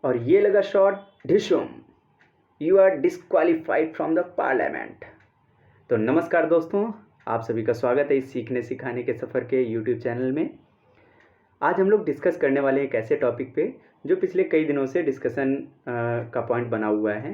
और ये लगा शॉट ढिशुम, you are disqualified from the parliament. तो नमस्कार दोस्तों, आप सभी का स्वागत है इस सीखने सिखाने के सफ़र के यूट्यूब चैनल में। आज हम लोग डिस्कस करने वाले एक ऐसे टॉपिक पे जो पिछले कई दिनों से डिस्कशन का पॉइंट बना हुआ है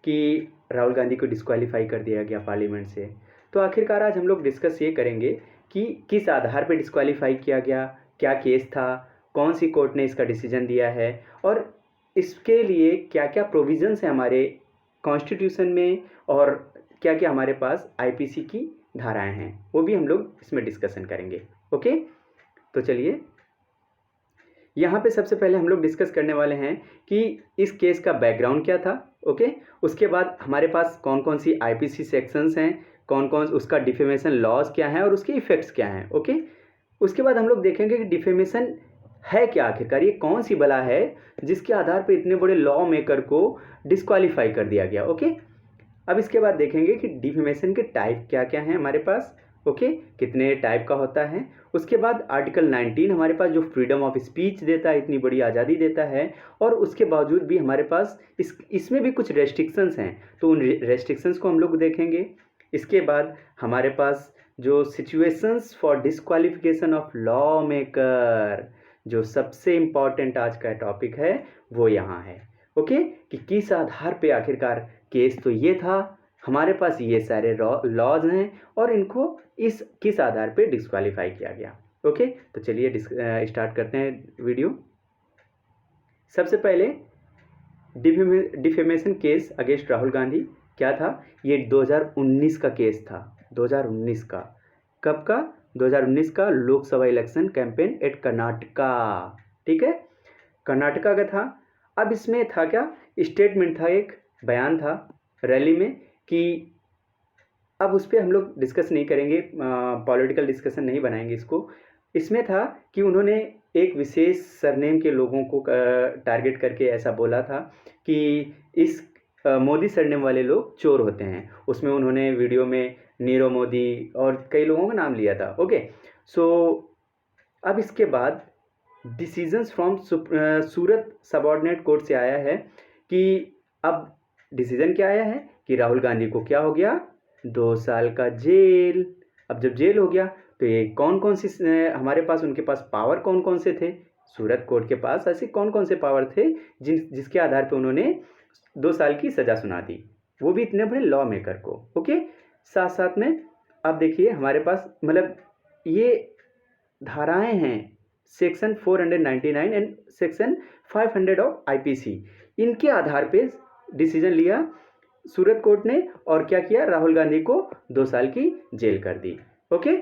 कि राहुल गांधी को डिस्क्वालीफाई कर दिया गया पार्लियामेंट से। तो आखिरकार आज हम लोग डिस्कस ये करेंगे कि किस आधार पे डिस्क्वालीफाई किया गया, क्या केस था, कौन सी कोर्ट ने इसका डिसीजन दिया है और इसके लिए क्या क्या प्रोविजंस हैं हमारे कॉन्स्टिट्यूशन में और क्या क्या हमारे पास आईपीसी की धाराएं हैं, वो भी हम लोग इसमें डिस्कशन करेंगे। ओके, तो चलिए यहाँ पे सबसे पहले हम लोग डिस्कस करने वाले हैं कि इस केस का बैकग्राउंड क्या था। ओके, उसके बाद हमारे पास कौन कौन सी आईपीसी सेक्शंस हैं, कौन कौन उसका डिफेमेशन लॉज क्या है और उसके इफ़ेक्ट्स क्या हैं। ओके, उसके बाद हम लोग देखेंगे कि डिफेमेशन है क्या, आखिरकार ये कौन सी बला है जिसके आधार पर इतने बड़े लॉ मेकर को डिस्क्वालीफाई कर दिया गया। ओके, अब इसके बाद देखेंगे कि डिफेमेशन के टाइप क्या क्या हैं हमारे पास। ओके, कितने टाइप का होता है। उसके बाद आर्टिकल 19 हमारे पास जो फ्रीडम ऑफ स्पीच देता है, इतनी बड़ी आज़ादी देता है और उसके बावजूद भी हमारे पास इसमें भी कुछ रेस्ट्रिक्शंस हैं, तो उन रेस्ट्रिक्शंस को हम लोग देखेंगे। इसके बाद हमारे पास जो situations for disqualification of law maker, जो सबसे इम्पॉर्टेंट आज का टॉपिक है, वो यहाँ है। ओके, कि किस आधार पे आखिरकार केस तो ये था, हमारे पास ये सारे लॉज हैं और इनको इस किस आधार पे डिस्क्वालीफाई किया गया। ओके, तो चलिए स्टार्ट करते हैं वीडियो। सबसे पहले defamation case against Rahul Gandhi क्या था। ये 2019 का केस था। 2019 का, कब का? 2019 का Lok Sabha election campaign at Karnataka. ठीक है, कर्नाटका का था। अब इसमें था क्या, स्टेटमेंट था, एक बयान था रैली में कि अब उस पर हम लोग डिस्कस नहीं करेंगे, पॉलिटिकल डिस्कशन नहीं बनाएंगे इसको। इसमें था कि उन्होंने एक विशेष सरनेम के लोगों को टारगेट करके ऐसा बोला था कि इस मोदी सरनेम वाले लोग चोर होते हैं। उसमें उन्होंने वीडियो में नीरव मोदी और कई लोगों का नाम लिया था। ओके, सो अब इसके बाद decisions from Surat subordinate court से आया है कि अब डिसीजन क्या आया है कि राहुल गांधी को क्या हो गया, 2 साल का जेल। अब जब जेल हो गया तो ये कौन कौन सी हमारे पास, उनके पास पावर कौन कौन से थे, सूरत कोर्ट के पास ऐसे कौन कौन से पावर थे जिसके आधार पे उन्होंने 2 साल की सज़ा सुना दी, वो भी इतने बड़े लॉ मेकर को। ओके, साथ साथ में अब देखिए हमारे पास मतलब ये धाराएं हैं, section 499 and section 500 of IPC, इनके आधार पे डिसीजन लिया सूरत कोर्ट ने और क्या किया, राहुल गांधी को 2 साल की जेल कर दी। ओके,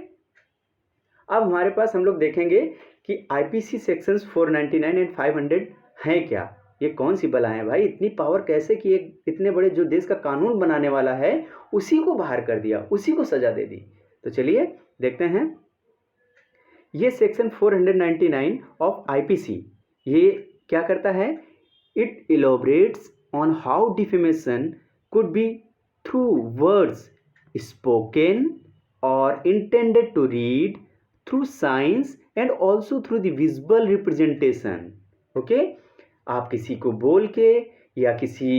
अब हमारे पास हम लोग देखेंगे कि आईपीसी सेक्शंस 499 एंड 500 हैं क्या, ये कौन सी बला है भाई, इतनी पावर कैसे कि एक इतने बड़े जो देश का कानून बनाने वाला है उसी को बाहर कर दिया, उसी को सजा दे दी। तो चलिए देखते हैं। ये सेक्शन 499 ऑफ आईपीसी ये क्या करता है, it elaborates on how defamation could be through words spoken or intended to read, through signs and also through the visible representation. Okay, आप किसी को बोल के या किसी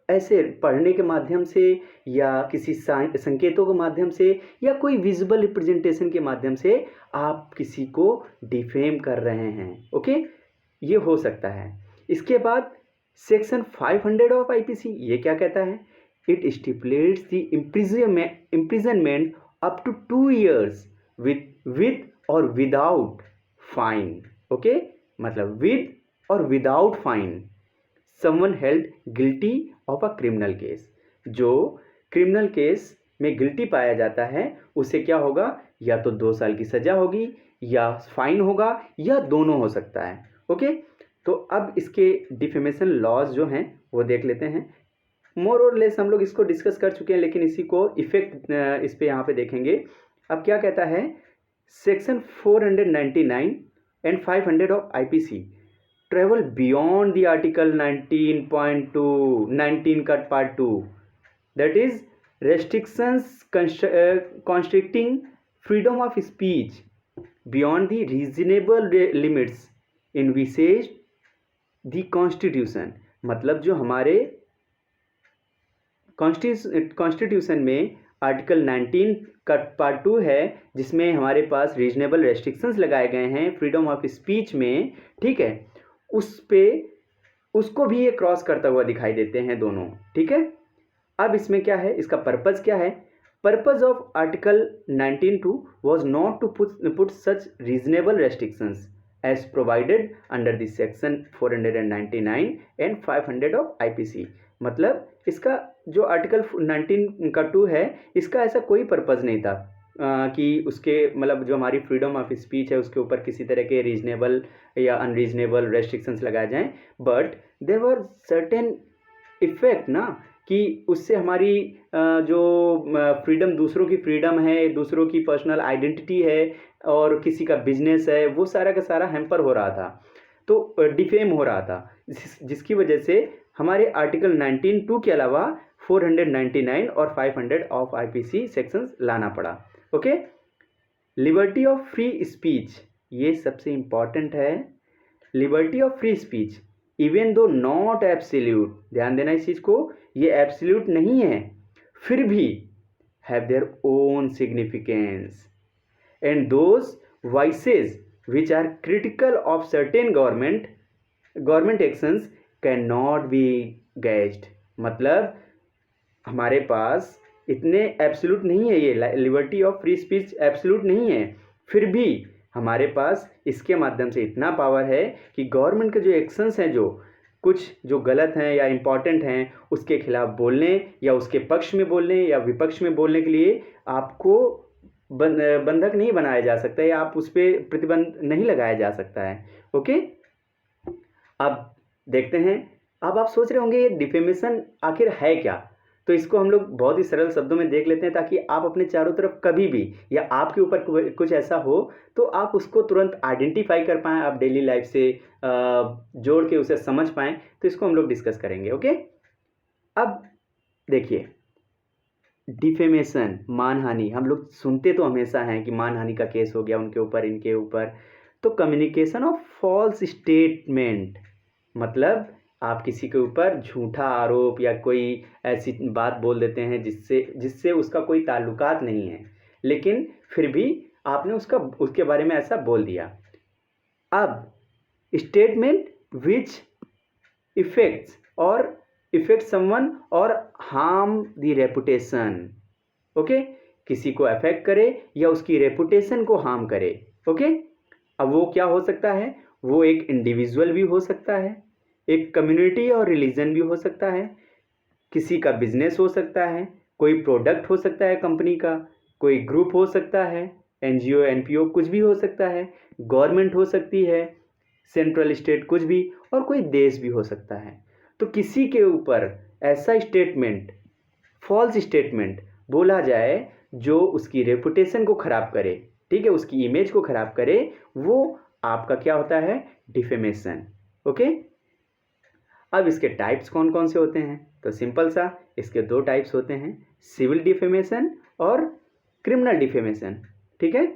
ऐसे पढ़ने के माध्यम से या किसी संकेतों के माध्यम से या कोई विजिबल रिप्रेजेंटेशन के माध्यम से आप किसी को डिफेम कर रहे हैं। ओके, ये हो सकता है। इसके बाद सेक्शन 500 ऑफ आईपीसी ये क्या कहता है, it stipulates the imprisonment up to 2 years with और विदाउट फाइन। ओके, मतलब विद और without fine someone held guilty of a criminal case, जो क्रिमिनल केस में गिल्टी पाया जाता है उसे क्या होगा, या तो 2 साल की सजा होगी या फाइन होगा या दोनों हो सकता है। ओके, तो अब इसके डिफेमेशन लॉज जो हैं वो देख लेते हैं। मोर और लेस हम लोग इसको डिस्कस कर चुके हैं, लेकिन इसी को इफेक्ट इस पे यहाँ पे देखेंगे। अब क्या कहता है, section 499 and 500 of IPC travel beyond the article 19.2 19 का part 2, that is restrictions constricting freedom of speech beyond the reasonable limits in विशेष दी कॉन्स्टिट्यूशन, मतलब जो हमारे कॉन्स्टिट्यूशन में आर्टिकल 19 का पार्ट 2 है, जिसमें हमारे पास रीजनेबल रेस्ट्रिक्शंस लगाए गए हैं फ्रीडम ऑफ स्पीच में, ठीक है, उस पे उसको भी ये क्रॉस करता हुआ दिखाई देते हैं दोनों, ठीक है। अब इसमें क्या है, इसका पर्पज़ क्या है? Purpose of article 19(2) was not to put such reasonable restrictions as provided under the section 499 and 500 of IPC। मतलब इसका जो आर्टिकल 19 का 2 है, इसका ऐसा कोई पर्पज़ नहीं था कि उसके मतलब जो हमारी फ्रीडम ऑफ स्पीच है उसके ऊपर किसी तरह के रीजनेबल या अनरीजनेबल रेस्ट्रिक्शंस लगाए जाएं, but there were certain effect ना, कि उससे हमारी जो फ्रीडम, दूसरों की फ्रीडम है, दूसरों की पर्सनल आइडेंटिटी है और किसी का बिजनेस है, वो सारा का सारा हैम्पर हो रहा था, तो डिफेम हो रहा था, जिसकी वजह से हमारे आर्टिकल 19(2) के अलावा 499 और 500 ऑफ IPC सेक्शंस लाना पड़ा। Okay, liberty of free speech, ये सबसे इम्पॉर्टेंट है। Liberty of free speech even though not absolute, ध्यान देना इस चीज़ को, ये एब्सोल्यूट नहीं है, फिर भी have their own significance and those voices which are critical of certain government actions can not be gagged. मतलब हमारे पास इतने एब्सोल्यूट नहीं है, ये liberty of free speech absolute नहीं है, फिर भी हमारे पास इसके माध्यम से इतना पावर है कि गवर्नमेंट के जो एक्शंस हैं, जो कुछ जो गलत हैं या इम्पॉर्टेंट हैं, उसके खिलाफ बोलने या उसके पक्ष में बोलने या विपक्ष में बोलने के लिए आपको बंधक नहीं बनाया जा सकता है, या आप उस पर प्रतिबंध नहीं लगाया जा सकता है। ओके, अब देखते हैं। अब आप सोच रहे होंगे ये डिफेमेशन आखिर है क्या, तो इसको हम लोग बहुत ही सरल शब्दों में देख लेते हैं, ताकि आप अपने चारों तरफ कभी भी या आपके ऊपर कुछ ऐसा हो तो आप उसको तुरंत आइडेंटिफाई कर पाएँ, आप डेली लाइफ से जोड़ के उसे समझ पाएँ। तो इसको हम लोग डिस्कस करेंगे। ओके, अब देखिए, डिफेमेशन, मानहानि, हम लोग सुनते तो हमेशा हैं कि मानहानि का केस हो गया उनके ऊपर, इनके ऊपर। तो कम्युनिकेशन ऑफ फॉल्स स्टेटमेंट, मतलब आप किसी के ऊपर झूठा आरोप या कोई ऐसी बात बोल देते हैं जिससे उसका कोई ताल्लुकात नहीं है, लेकिन फिर भी आपने उसके बारे में ऐसा बोल दिया। अब स्टेटमेंट विच इफेक्ट समवन और हार्म द रेपुटेशन। ओके, किसी को अफेक्ट करे या उसकी रेपुटेशन को हार्म करे। ओके, अब वो क्या हो सकता है? वो एक इंडिविजुअल भी हो सकता है, एक कम्युनिटी और रिलीजन भी हो सकता है, किसी का बिजनेस हो सकता है, कोई प्रोडक्ट हो सकता है कंपनी का, कोई ग्रुप हो सकता है, NGO NPO कुछ भी हो सकता है, गवर्नमेंट हो सकती है, सेंट्रल स्टेट कुछ भी, और कोई देश भी हो सकता है। तो किसी के ऊपर ऐसा स्टेटमेंट, फॉल्स स्टेटमेंट बोला जाए जो उसकी रेपुटेशन को ख़राब करे, ठीक है, उसकी इमेज को ख़राब करे, वो आपका क्या होता है? डिफेमेशन। ओके, अब इसके टाइप्स कौन कौन से होते हैं? तो सिंपल सा, इसके दो टाइप्स होते हैं, सिविल डिफेमेशन और क्रिमिनल डिफेमेशन। ठीक है,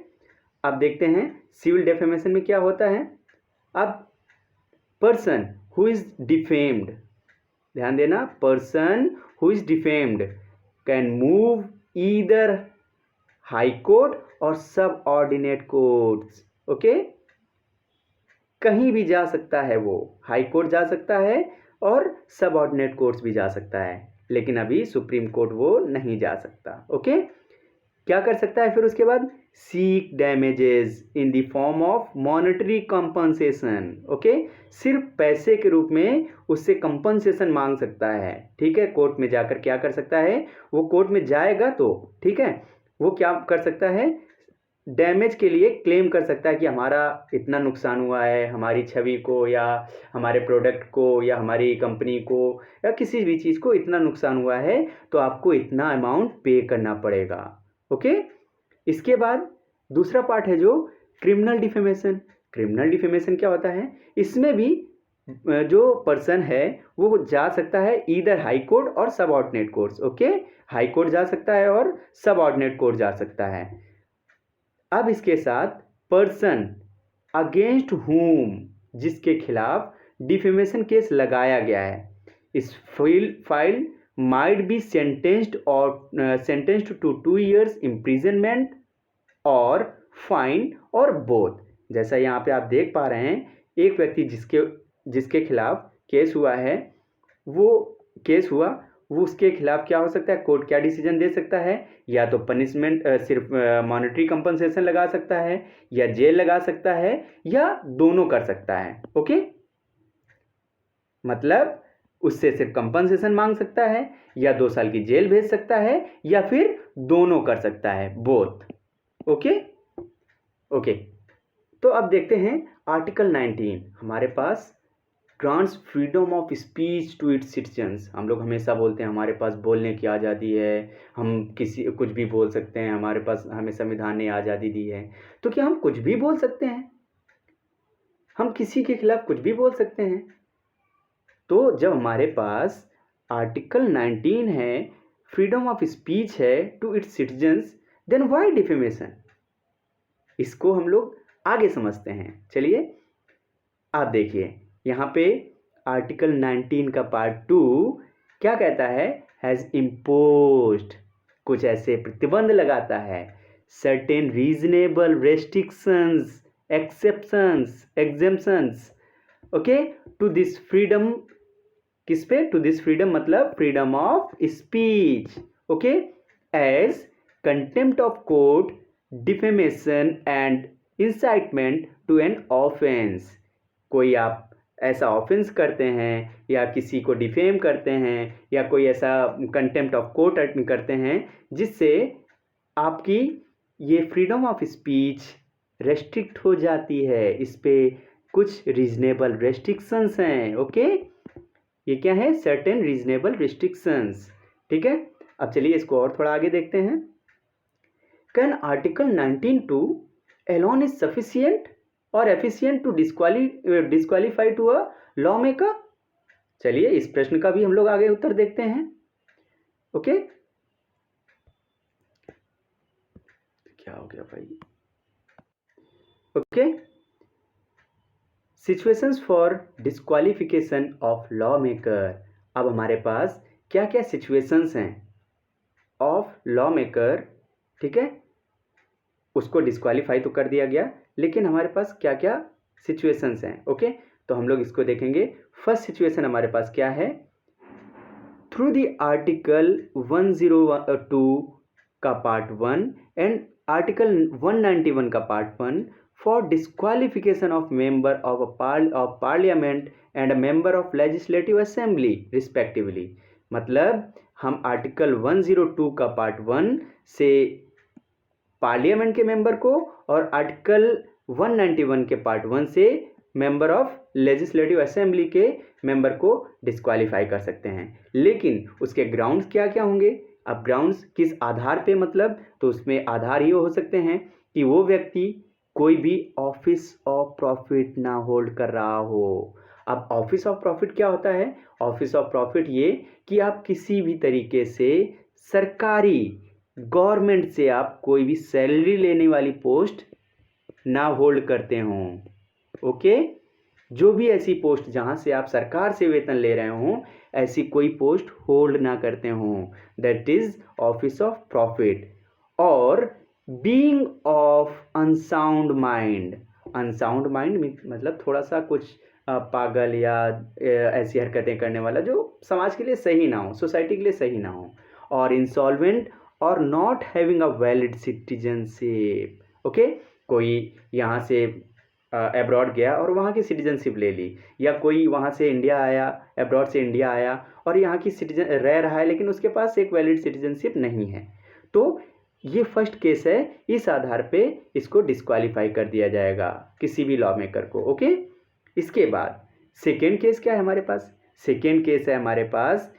अब देखते हैं सिविल डिफेमेशन में क्या होता है। अब पर्सन हु इज डिफेम्ड, ध्यान देना, person who is defamed can move either high court और सब ऑर्डिनेट कोर्ट्स। ओके, कहीं भी जा सकता है, वो हाई कोर्ट जा सकता है और सब ऑर्डिनेट कोर्ट्स भी जा सकता है, लेकिन अभी सुप्रीम कोर्ट वो नहीं जा सकता। ओके, क्या कर सकता है फिर उसके बाद? Seek damages in the form of monetary compensation. Okay, सिर्फ पैसे के रूप में उससे कंपनसेशन मांग सकता है। ठीक है, कोर्ट में जाकर क्या कर सकता है? वो कोर्ट में जाएगा तो ठीक है, वो क्या कर सकता है? डैमेज के लिए क्लेम कर सकता है कि हमारा इतना नुकसान हुआ है, हमारी छवि को या हमारे प्रोडक्ट को या हमारी कंपनी को या किसी भी चीज़ को इतना नुकसान हुआ है, तो आपको इतना अमाउंट पे करना पड़ेगा। ओके, इसके बाद दूसरा पार्ट है जो क्रिमिनल डिफेमेशन। क्रिमिनल डिफेमेशन क्या होता है? इसमें भी जो पर्सन है वो जा सकता है ईदर हाई कोर्ट और सब ordinate courts. Okay, high court जा सकता है और सब ऑर्डिनेट कोर्ट जा सकता है। अब इसके साथ पर्सन अगेंस्ट हुम, जिसके खिलाफ डिफेमेशन केस लगाया गया है, इस file might be sentenced to 2 years imprisonment और फाइन और बोथ। जैसा यहाँ पे आप देख पा रहे हैं, एक व्यक्ति जिसके खिलाफ केस हुआ है, वो उसके खिलाफ क्या हो सकता है, कोर्ट क्या डिसीजन दे सकता है, या तो पनिशमेंट सिर्फ मॉनेटरी कंपनसेशन लगा सकता है, या जेल लगा सकता है, या दोनों कर सकता है। ओके, मतलब उससे सिर्फ कंपनसेशन मांग सकता है, या 2 साल की जेल भेज सकता है, या फिर दोनों कर सकता है, बोथ। ओके, तो अब देखते हैं आर्टिकल 19 हमारे पास grants freedom of speech to its citizens. हम लोग हमेशा बोलते हैं हमारे पास बोलने की आज़ादी है, हम कुछ भी बोल सकते हैं, हमें संविधान ने आज़ादी दी है। तो क्या हम कुछ भी बोल सकते हैं? हम किसी के खिलाफ कुछ भी बोल सकते हैं? तो जब हमारे पास आर्टिकल 19 है, फ्रीडम ऑफ स्पीच है to its citizens, then why defamation? इसको हम लोग आगे समझते हैं। चलिए आप देखिए यहाँ पे आर्टिकल 19 का पार्ट 2 क्या कहता है, हैज़ इम्पोज्ड, कुछ ऐसे प्रतिबंध लगाता है, certain reasonable restrictions, exceptions, exemptions, okay, to this freedom. किस पे? टू दिस फ्रीडम मतलब freedom of speech. Okay, as contempt of court, defamation and incitement to an offence. कोई आप ऐसा ऑफेंस करते हैं, या किसी को डिफेम करते हैं, या कोई ऐसा कंटेम्प्ट ऑफ कोर्ट करते हैं जिससे आपकी ये फ्रीडम ऑफ स्पीच रेस्ट्रिक्ट हो जाती है, इस पे कुछ रीजनेबल रेस्ट्रिक्शंस हैं। ओके, ये क्या है? Certain reasonable restrictions. ठीक है, अब चलिए इसको और थोड़ा आगे देखते हैं। Can article 19(2) alone is sufficient or efficient to disqualify to a lawmaker? चलिए इस प्रश्न का भी हम लोग आगे उत्तर देखते हैं। ओके, क्या हो गया भाई? Okay, situations for disqualification of law maker. अब हमारे पास क्या क्या सिचुएशंस हैं ऑफ लॉ मेकर, ठीक है, उसको डिस्क्वालीफाई तो कर दिया गया, लेकिन हमारे पास क्या क्या सिचुएशंस हैं। ओके, तो हम लोग इसको देखेंगे। फर्स्ट सिचुएशन हमारे पास क्या है, थ्रू द आर्टिकल 102 का पार्ट 1 एंड आर्टिकल 191 का part 1 for disqualification of member of parliament and member of legislative assembly respectively. मतलब हम आर्टिकल 102 का पार्ट 1 से पार्लियामेंट के मेंबर को और आर्टिकल 191 के पार्ट 1 से मेंबर ऑफ लेजिस्लेटिव असेंबली के मेंबर को डिस्क्वालीफाई कर सकते हैं। लेकिन उसके ग्राउंड्स क्या क्या होंगे? अब ग्राउंड्स किस आधार पे, मतलब तो उसमें आधार ये हो सकते हैं कि वो व्यक्ति कोई भी ऑफिस ऑफ प्रॉफिट ना होल्ड कर रहा हो। अब ऑफिस ऑफ प्रॉफिट क्या होता है? ऑफिस ऑफ प्रॉफिट ये कि आप किसी भी तरीके से सरकारी गवर्नमेंट से आप कोई भी सैलरी लेने वाली पोस्ट ना होल्ड करते हों। ओके, जो भी ऐसी पोस्ट जहां से आप सरकार से वेतन ले रहे हों, ऐसी कोई पोस्ट होल्ड ना करते हों, that is office of profit. और being of unsound mind, unsound mind मतलब थोड़ा सा कुछ पागल या ऐसी हरकतें करने वाला जो समाज के लिए सही ना हो, सोसाइटी के लिए सही ना हो। और इंसॉल्वेंट और not having a valid citizenship. Okay, कोई यहाँ से अब्रॉड गया और वहाँ की सिटीजनशिप ले ली, या कोई वहाँ से इंडिया आया, अब्रॉड से इंडिया आया और यहाँ की सिटीजन रह रहा है लेकिन उसके पास एक वैलिड सिटीजनशिप नहीं है, तो ये फर्स्ट केस है। इस आधार पे इसको डिस्क्वालीफाई कर दिया जाएगा किसी भी लॉ मेकर को। ओके, इसके बाद सेकेंड केस क्या है हमारे पास? सेकेंड केस है हमारे पास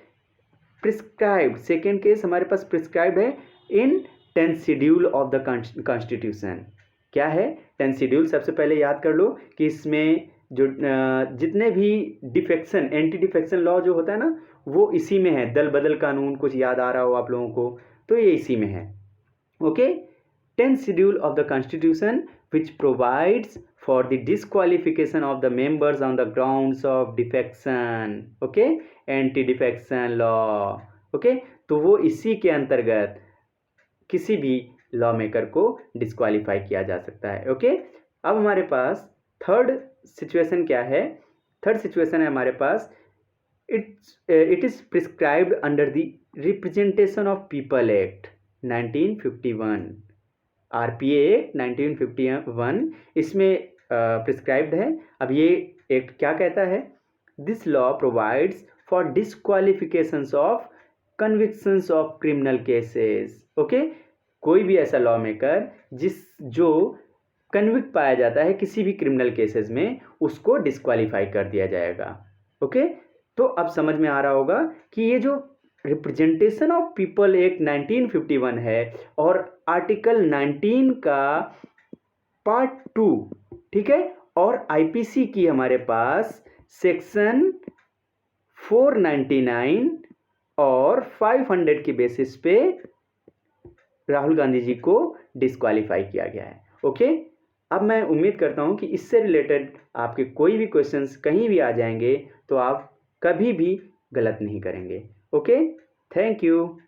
प्रिस्क्राइब्ड। सेकेंड केस हमारे पास प्रिस्क्राइब्ड है इन 10th schedule of the constitution. क्या है 10th शेड्यूल? सबसे पहले याद कर लो कि इसमें जो जितने भी डिफेक्शन, एंटी डिफेक्शन लॉ जो होता है ना, वो इसी में है। दल बदल कानून कुछ याद आ रहा हो आप लोगों को, तो ये इसी में है। Okay, 10th schedule of the constitution which provides for the disqualification of the members on the grounds of defection. Okay, anti defection law. Okay, तो वो इसी के अंतर्गत किसी भी लॉ मेकर को डिस्क्वालीफाई किया जा सकता है. ओके, अब हमारे पास थर्ड सिचुएशन क्या है? थर्ड सिचुएशन है हमारे पास, it is prescribed under the Representation of People Act 1951. RPA Act 1951 इसमें प्रिस्क्राइब्ड है. अब ये एक्ट क्या कहता है? This law provides for disqualifications of convictions of criminal cases. Okay, कोई भी ऐसा लॉ मेकर जो कन्विक्ट पाया जाता है किसी भी क्रिमिनल केसेस में, उसको डिस्क्वालीफाई कर दिया जाएगा. ओके, तो अब समझ में आ रहा होगा कि ये जो रिप्रेजेंटेशन ऑफ पीपल एक्ट 1951 है और आर्टिकल 19 का पार्ट 2, ठीक है, और आईपीसी की हमारे पास सेक्शन 499 और 500 के बेसिस पे राहुल गांधी जी को डिस्क्वालीफाई किया गया है. ओके, अब मैं उम्मीद करता हूं कि इससे रिलेटेड आपके कोई भी क्वेश्चंस कहीं भी आ जाएंगे तो आप कभी भी गलत नहीं करेंगे. Okay, thank you.